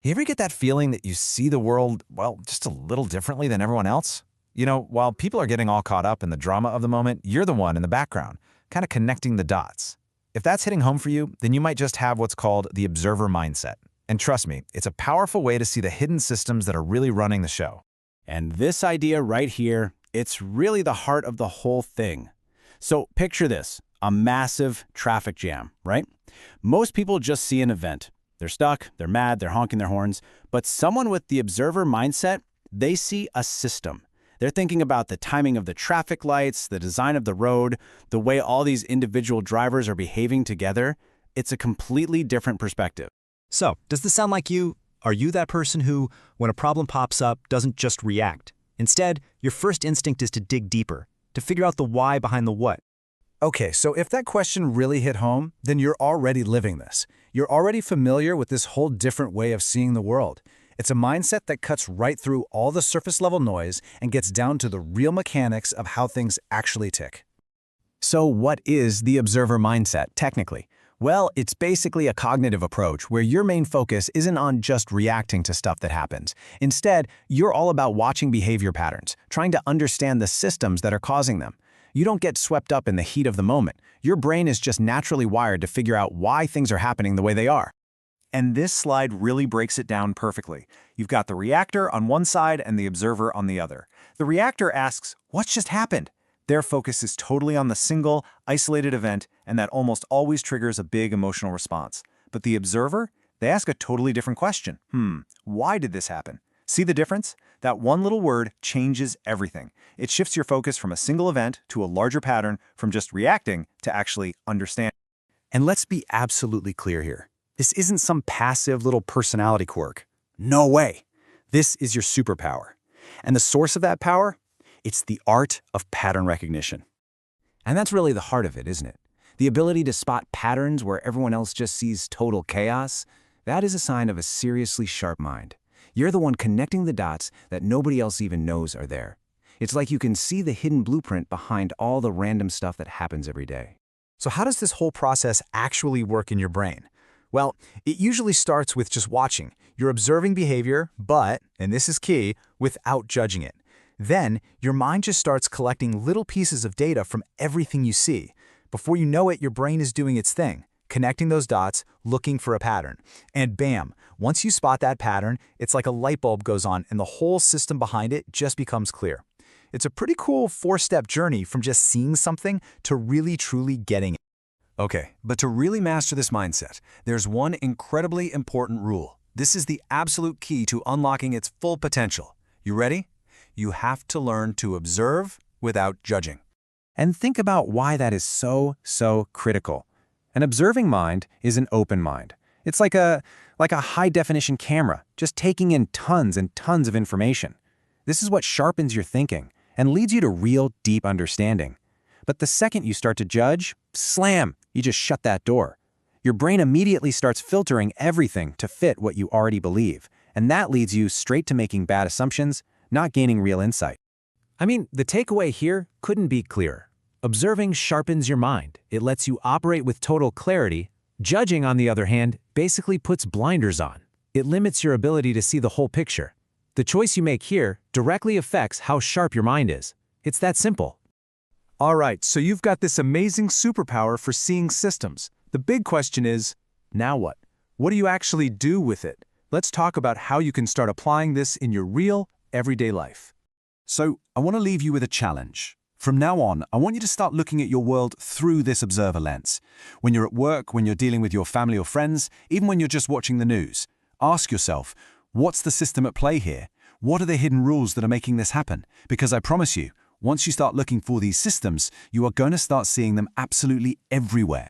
You ever get that feeling that you see the world, well, just a little differently than everyone else? While people are getting all caught up in the drama of the moment, you're the one in the background, kind of connecting the dots. If that's hitting home for you, then you might just have what's called the observer mindset. And trust me, it's a powerful way to see the hidden systems that are really running the show. And this idea right here, it's really the heart of the whole thing. So picture this, a massive traffic jam, right? Most people just see an event. They're stuck, they're mad, they're honking their horns. But someone with the observer mindset, they see a system. They're thinking about the timing of the traffic lights, the design of the road, the way all these individual drivers are behaving together. It's a completely different perspective. So, does this sound like you? Are you that person who, when a problem pops up, doesn't just react? Instead, your first instinct is to dig deeper, to figure out the why behind the what. Okay, so if that question really hit home, then you're already living this. You're already familiar with this whole different way of seeing the world. It's a mindset that cuts right through all the surface-level noise and gets down to the real mechanics of how things actually tick. So what is the observer mindset, technically? Well, it's basically a cognitive approach where your main focus isn't on just reacting to stuff that happens. Instead, you're all about watching behavior patterns, trying to understand the systems that are causing them. You don't get swept up in the heat of the moment. Your brain is just naturally wired to figure out why things are happening the way they are. And this slide really breaks it down perfectly. You've got the reactor on one side and the observer on the other. The reactor asks, "What's just happened?" Their focus is totally on the single, isolated event, and that almost always triggers a big emotional response. But the observer, they ask a totally different question. Why did this happen? See the difference? That one little word changes everything. It shifts your focus from a single event to a larger pattern, from just reacting to actually understanding. And let's be absolutely clear here. This isn't some passive little personality quirk. No way. This is your superpower. And the source of that power? It's the art of pattern recognition. And that's really the heart of it, isn't it? The ability to spot patterns where everyone else just sees total chaos, that is a sign of a seriously sharp mind. You're the one connecting the dots that nobody else even knows are there. It's like you can see the hidden blueprint behind all the random stuff that happens every day. So how does this whole process actually work in your brain? Well, it usually starts with just watching. You're observing behavior, but, and this is key, without judging it. Then, your mind just starts collecting little pieces of data from everything you see. Before you know it, your brain is doing its thing, connecting those dots, looking for a pattern. And bam, once you spot that pattern, it's like a light bulb goes on and the whole system behind it just becomes clear. It's a pretty cool four-step journey from just seeing something to really truly getting it. Okay, but to really master this mindset, there's one incredibly important rule. This is the absolute key to unlocking its full potential. You ready? You have to learn to observe without judging. And think about why that is so critical. An observing mind is an open mind. It's like a high-definition camera, just taking in tons and tons of information. This is what sharpens your thinking and leads you to real, deep understanding. But the second you start to judge, slam, you just shut that door. Your brain immediately starts filtering everything to fit what you already believe, and that leads you straight to making bad assumptions, not gaining real insight. I mean, the takeaway here couldn't be clearer. Observing sharpens your mind. It lets you operate with total clarity. Judging, on the other hand, basically puts blinders on. It limits your ability to see the whole picture. The choice you make here directly affects how sharp your mind is. It's that simple. All right, so you've got this amazing superpower for seeing systems. The big question is, now what? What do you actually do with it? Let's talk about how you can start applying this in your real, everyday life. So, I want to leave you with a challenge. From now on, I want you to start looking at your world through this observer lens. When you're at work, when you're dealing with your family or friends, even when you're just watching the news, ask yourself, what's the system at play here? What are the hidden rules that are making this happen? Because I promise you, once you start looking for these systems, you are going to start seeing them absolutely everywhere.